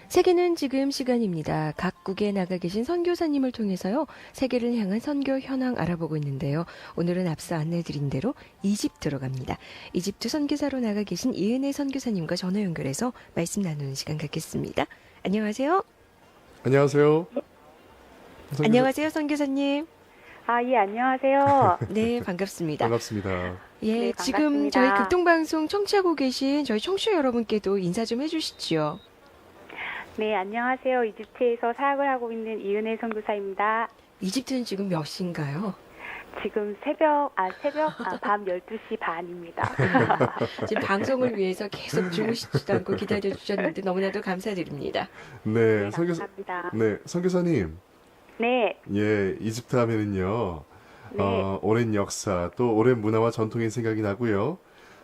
세계는 지금 시간입니다. 각국에 나가 계신 선교사님을 통해서요, 세계를 향한 선교 현황 알아보고 있는데요. 오늘은 앞서 안내드린 대로 이집트로 갑니다. 이집트 선교사로 나가 계신 이은혜 선교사님과 전화 연결해서 말씀 나누는 시간 갖겠습니다. 안녕하세요. 안녕하세요. 안녕하세요, 선교사님. 예, 안녕하세요. 네, 반갑습니다. 반갑습니다. 예, 네, 지금 반갑습니다. 저희 극동방송 청취하고 계신 저희 청취자 여러분께도 인사 좀 해주시죠. 네, 안녕하세요. 이집트에서 사역을 하고 있는 이은혜 선교사입니다. 이집트는 지금 몇 시인가요? 지금 밤 12시 반입니다. 지금 방송을 위해서 계속 주무시지도 않고 기다려주셨는데 너무나도 감사드립니다. 네, 네, 감사합니다. 네, 선교사님. 네, 예, 이집트 하면은요, 네. 오랜 역사, 또 오랜 문화와 전통이 생각이 나고요.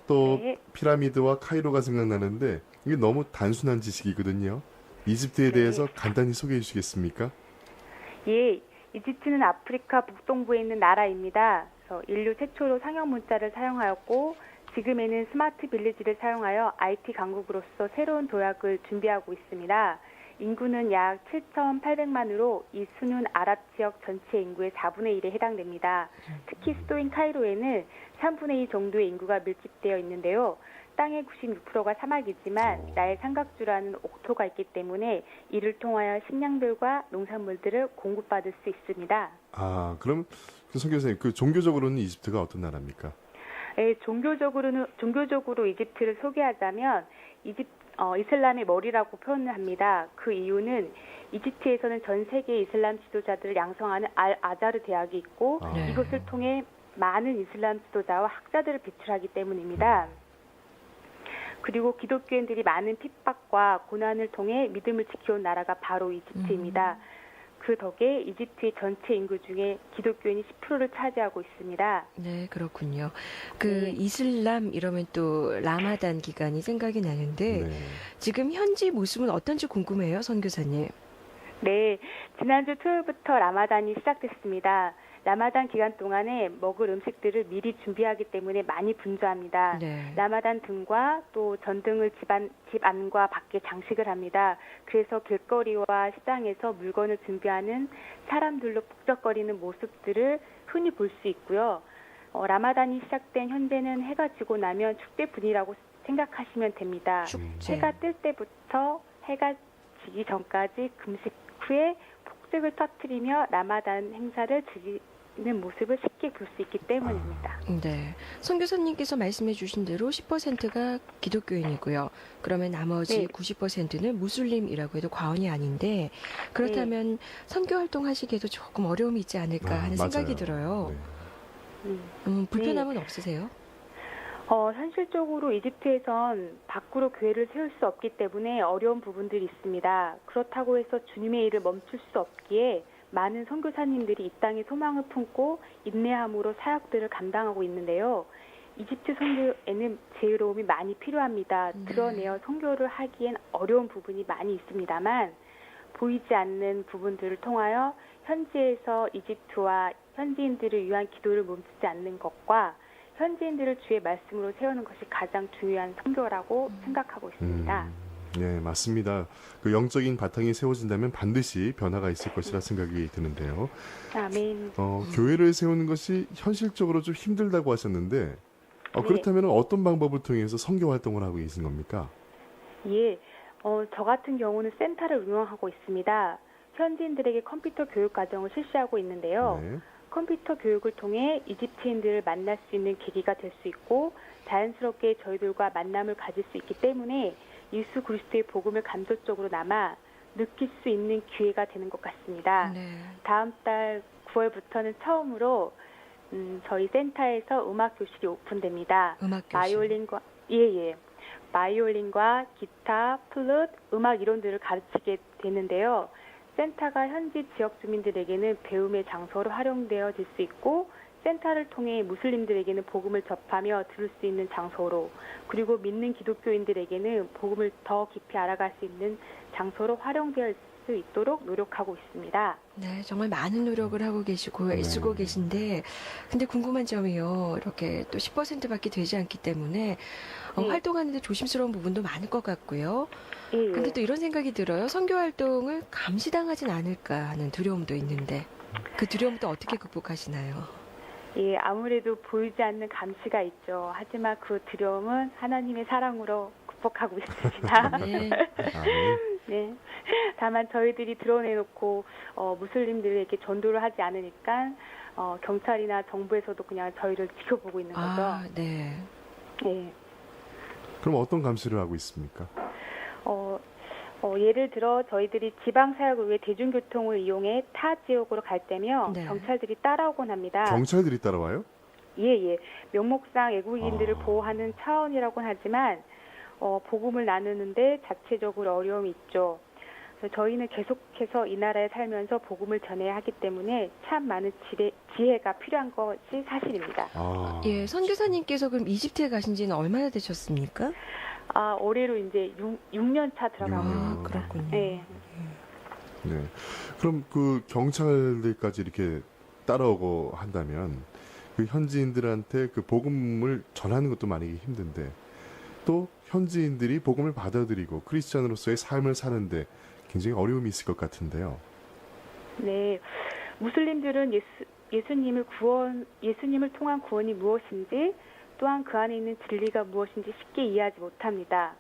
또 네. 피라미드와 카이로가 생각나는데 이게 너무 단순한 지식이거든요. 이집트에 네. 대해서 간단히 소개해 주시겠습니까? 예, 이집트는 아프리카 북동부에 있는 나라입니다. 그래서 인류 최초로 상형 문자를 사용하였고, 지금에는 스마트 빌리지를 사용하여 IT 강국으로서 새로운 도약을 준비하고 있습니다. 인구는 약 7,800만으로 이 수는 아랍 지역 전체 인구의 4분의 1에 해당됩니다. 특히 수도인 카이로에는 3분의 2 정도의 인구가 밀집되어 있는데요. 땅의 96%가 사막이지만 나일 삼각주라는 옥토가 있기 때문에 이를 통하여 식량들과 농산물들을 공급받을 수 있습니다. 그럼 선교사님, 종교적으로는 이집트가 어떤 나라입니까? 예, 종교적으로 이집트를 소개하자면 이슬람의 머리라고 표현을 합니다. 그 이유는 이집트에서는 전 세계 이슬람 지도자들을 양성하는 알 아자르 대학이 있고 네. 이것을 통해 많은 이슬람 지도자와 학자들을 배출하기 때문입니다. 그리고 기독교인들이 많은 핍박과 고난을 통해 믿음을 지켜온 나라가 바로 이집트입니다. 그 덕에 이집트의 전체 인구 중에 기독교인이 10%를 차지하고 있습니다. 네, 그렇군요. 네. 이슬람 이러면 또 라마단 기간이 생각이 나는데 네. 지금 현지 모습은 어떤지 궁금해요, 선교사님. 네, 지난주 토요일부터 라마단이 시작됐습니다. 라마단 기간 동안에 먹을 음식들을 미리 준비하기 때문에 많이 분주합니다. 네. 라마단 등과 또 전등을 집 안과 밖에 장식을 합니다. 그래서 길거리와 시장에서 물건을 준비하는 사람들로 북적거리는 모습들을 흔히 볼 수 있고요. 라마단이 시작된 현재는 해가 지고 나면 축제 분위기라고 생각하시면 됩니다. 축제. 해가 뜰 때부터 해가 지기 전까지 금식 후에 폭죽을 터뜨리며 라마단 행사를 즐기는 모습을 쉽게 볼 수 있기 때문입니다. 네. 선교사님께서 말씀해 주신 대로 10%가 기독교인이고요. 그러면 나머지 네. 90%는 무슬림이라고 해도 과언이 아닌데 그렇다면 선교 활동하시기에도 조금 어려움이 있지 않을까 하는 생각이 들어요. 네. 불편함은 없으세요? 현실적으로 이집트에선 밖으로 교회를 세울 수 없기 때문에 어려운 부분들이 있습니다. 그렇다고 해서 주님의 일을 멈출 수 없기에 많은 선교사님들이 이 땅에 소망을 품고 인내함으로 사역들을 감당하고 있는데요. 이집트 선교에는 지혜로움이 많이 필요합니다. 드러내어 선교를 하기엔 어려운 부분이 많이 있습니다만 보이지 않는 부분들을 통하여 현지에서 이집트와 현지인들을 위한 기도를 멈추지 않는 것과 현지인들을 주의 말씀으로 세우는 것이 가장 중요한 선교라고 생각하고 있습니다. 네, 맞습니다. 영적인 바탕이 세워진다면 반드시 변화가 있을 것이라 생각이 드는데요. 아멘. 교회를 세우는 것이 현실적으로 좀 힘들다고 하셨는데 네. 그렇다면 어떤 방법을 통해서 선교 활동을 하고 계신 겁니까? 예, 저 같은 경우는 센터를 운영하고 있습니다. 현지인들에게 컴퓨터 교육 과정을 실시하고 있는데요. 네. 컴퓨터 교육을 통해 이집트인들을 만날 수 있는 계기가 될 수 있고 자연스럽게 저희들과 만남을 가질 수 있기 때문에 예수 그리스도의 복음을 감독적으로 남아 느낄 수 있는 기회가 되는 것 같습니다. 네. 다음 달 9월부터는 처음으로 저희 센터에서 음악 교실이 오픈됩니다. 음악 교실. 바이올린과 기타, 플룻, 음악 이론들을 가르치게 되는데요. 센터가 현지 지역 주민들에게는 배움의 장소로 활용되어질 수 있고 센터를 통해 무슬림들에게는 복음을 접하며 들을 수 있는 장소로 그리고 믿는 기독교인들에게는 복음을 더 깊이 알아갈 수 있는 장소로 활용될 수 있도록 노력하고 있습니다. 네, 정말 많은 노력을 하고 계시고 네. 애쓰고 계신데, 근데 궁금한 점이요. 이렇게 또 10%밖에 되지 않기 때문에 네. 활동하는데 조심스러운 부분도 많을 것 같고요. 예, 예. 근데 또 이런 생각이 들어요. 선교 활동을 감시당하진 않을까 하는 두려움도 있는데, 그 두려움도 어떻게 극복하시나요? 예, 아무래도 보이지 않는 감시가 있죠. 하지만 그 두려움은 하나님의 사랑으로 극복하고 있습니다. 네. 아멘. 네. 다만 저희들이 드러내놓고 무슬림들에게 전도를 하지 않으니까 경찰이나 정부에서도 그냥 저희를 지켜보고 있는 거죠. 아, 네. 네. 그럼 어떤 감시를 하고 있습니까? 예를 들어 저희들이 지방 사역을 위해 대중교통을 이용해 타 지역으로 갈 때면 네. 경찰들이 따라오곤 합니다. 경찰들이 따라와요? 예. 명목상 외국인들을 아. 보호하는 차원이라고는 하지만 복음을 나누는데 자체적으로 어려움이 있죠. 그래서 저희는 계속해서 이 나라에 살면서 복음을 전해야 하기 때문에 참 많은 지혜가 필요한 것이 사실입니다. 아, 예, 선교사님께서 그럼 이집트에 가신 지는 얼마나 되셨습니까? 올해로 이제 6년 차 들어가고 음. 있습니다. 그렇군요. 네. 네. 그럼 그 경찰들까지 이렇게 따라오고 한다면 그 현지인들한테 그 복음을 전하는 것도 많이 힘든데 또 현지인들이 복음을 받아들이고 크리스찬으로서의 삶을 사는데 굉장히 어려움이 있을 것 같은데요. 네. 무슬림들은 예수님을 통한 구원이 무엇인지 또한 그 안에 있는 진리가 무엇인지 쉽게 이해하지 못합니다.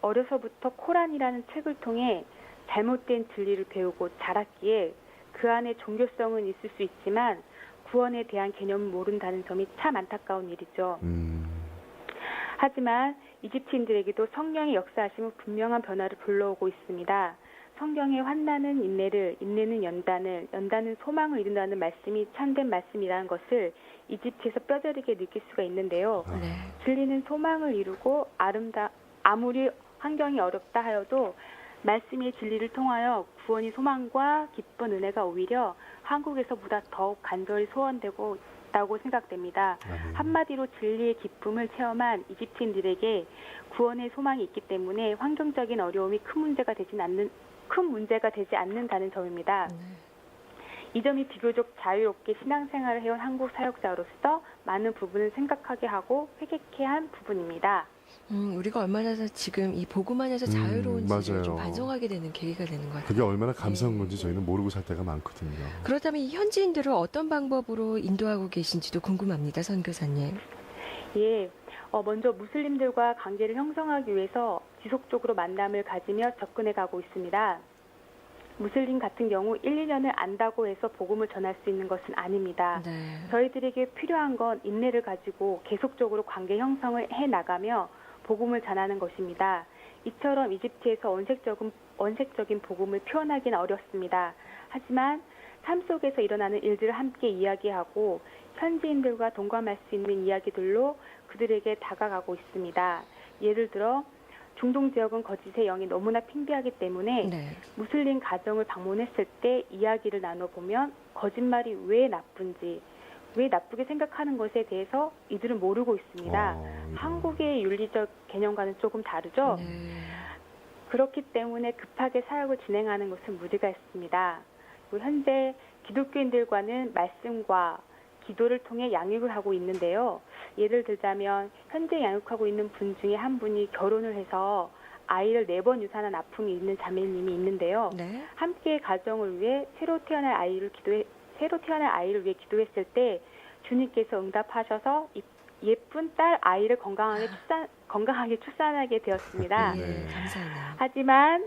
어려서부터 코란이라는 책을 통해 잘못된 진리를 배우고 자랐기에 그 안에 종교성은 있을 수 있지만 구원에 대한 개념을 모른다는 점이 참 안타까운 일이죠. 하지만 이집트인들에게도 성령의 역사하심은 분명한 변화를 불러오고 있습니다. 성경의 환난은 인내를, 인내는 연단을, 연단은 소망을 이룬다는 말씀이 참된 말씀이라는 것을 이집트에서 뼈저리게 느낄 수가 있는데요. 네. 진리는 소망을 이루고 아무리 환경이 어렵다 하여도 말씀의 진리를 통하여 구원이 소망과 기쁜 은혜가 오히려 한국에서보다 더욱 간절히 소원되고 있다고 생각됩니다. 아멘. 한마디로 진리의 기쁨을 체험한 이집트인들에게 구원의 소망이 있기 때문에 환경적인 어려움이 큰 문제가 되지 않는다는 점입니다. 네. 이 점이 비교적 자유롭게 신앙생활을 해온 한국 사역자로서 많은 부분을 생각하게 하고 회개케 한 부분입니다. 우리가 얼마나 지금 이 복음 안에서 자유로운지를 좀 맞아요. 반성하게 되는 계기가 되는 것 같아요. 그게 얼마나 감사한 건지 저희는 모르고 살 때가 많거든요. 그렇다면 이 현지인들을 어떤 방법으로 인도하고 계신지도 궁금합니다, 선교사님. 예, 먼저 무슬림들과 관계를 형성하기 위해서 지속적으로 만남을 가지며 접근해 가고 있습니다. 무슬림 같은 경우 1, 2년을 안다고 해서 복음을 전할 수 있는 것은 아닙니다. 네. 저희들에게 필요한 건 인내를 가지고 계속적으로 관계 형성을 해나가며 복음을 전하는 것입니다. 이처럼 이집트에서 원색적인 복음을 표현하기는 어렵습니다. 하지만 삶 속에서 일어나는 일들을 함께 이야기하고 현지인들과 동감할 수 있는 이야기들로 그들에게 다가가고 있습니다. 예를 들어 중동 지역은 거짓의 영이 너무나 핑비하기 때문에 네. 무슬림 가정을 방문했을 때 이야기를 나눠보면 거짓말이 왜 나쁜지, 왜 나쁘게 생각하는 것에 대해서 이들은 모르고 있습니다. 이런. 한국의 윤리적 개념과는 조금 다르죠? 네. 그렇기 때문에 급하게 사역을 진행하는 것은 무리가 있습니다. 그리고 현재 기독교인들과는 말씀과 기도를 통해 양육을 하고 있는데요. 예를 들자면 현재 양육하고 있는 분 중에 한 분이 결혼을 해서 아이를 4번 유산한 아픔이 있는 자매님이 있는데요. 네. 함께 가정을 위해 새로 태어날 아이를 위해 기도했을 때 주님께서 응답하셔서 예쁜 딸 아이를 건강하게 출산하게 되었습니다. 예, 감사해요. 하지만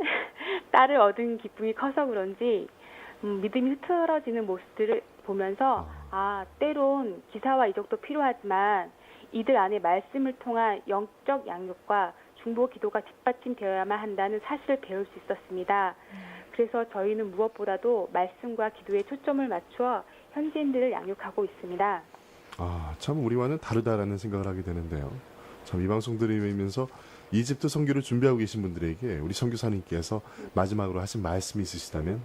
딸을 얻은 기쁨이 커서 그런지 믿음이 흐트러지는 모습들을 보면서 때론 기사와 이적도 필요하지만 이들 안에 말씀을 통한 영적 양육과 중보 기도가 뒷받침되어야만 한다는 사실을 배울 수 있었습니다. 그래서 저희는 무엇보다도 말씀과 기도에 초점을 맞추어 현지인들을 양육하고 있습니다. 참 우리와는 다르다라는 생각을 하게 되는데요. 참 이 방송 들으면서 이집트 선교를 준비하고 계신 분들에게 우리 선교사님께서 마지막으로 하신 말씀이 있으시다면?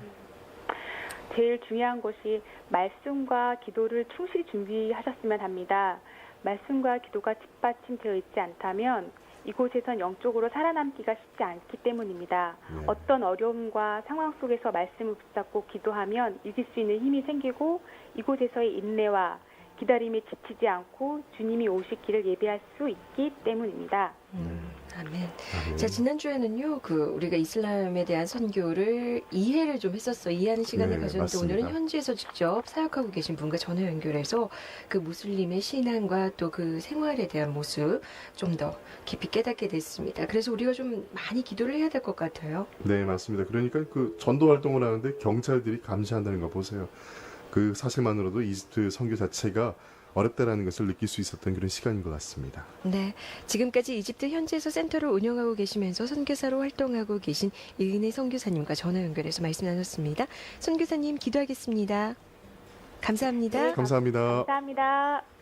제일 중요한 것이 말씀과 기도를 충실히 준비하셨으면 합니다. 말씀과 기도가 뒷받침되어 있지 않다면 이곳에선 영적으로 살아남기가 쉽지 않기 때문입니다. 네. 어떤 어려움과 상황 속에서 말씀을 붙잡고 기도하면 이길 수 있는 힘이 생기고 이곳에서의 인내와 기다림에 지치지 않고 주님이 오시기를 예배할 수 있기 때문입니다. 아멘. 아멘. 자, 지난주에는요, 우리가 이슬람에 대한 선교를 이해를 좀 했었어요. 이해하는 시간을 네, 가졌는데, 맞습니다. 오늘은 현지에서 직접 사역하고 계신 분과 전화 연결해서 그 무슬림의 신앙과 또 그 생활에 대한 모습 좀 더 깊이 깨닫게 됐습니다. 그래서 우리가 좀 많이 기도를 해야 될 것 같아요. 네, 맞습니다. 그러니까 그 전도 활동을 하는데 경찰들이 감시한다는 거 보세요. 그 사실만으로도 이집트 선교 자체가 어렵다라는 것을 느낄 수 있었던 그런 시간인 것 같습니다. 네. 지금까지 이집트 현지에서 센터를 운영하고 계시면서 선교사로 활동하고 계신 이은혜 선교사님과 전화 연결해서 말씀 나눴습니다. 선교사님 기도하겠습니다. 감사합니다. 네, 감사합니다. 감사합니다.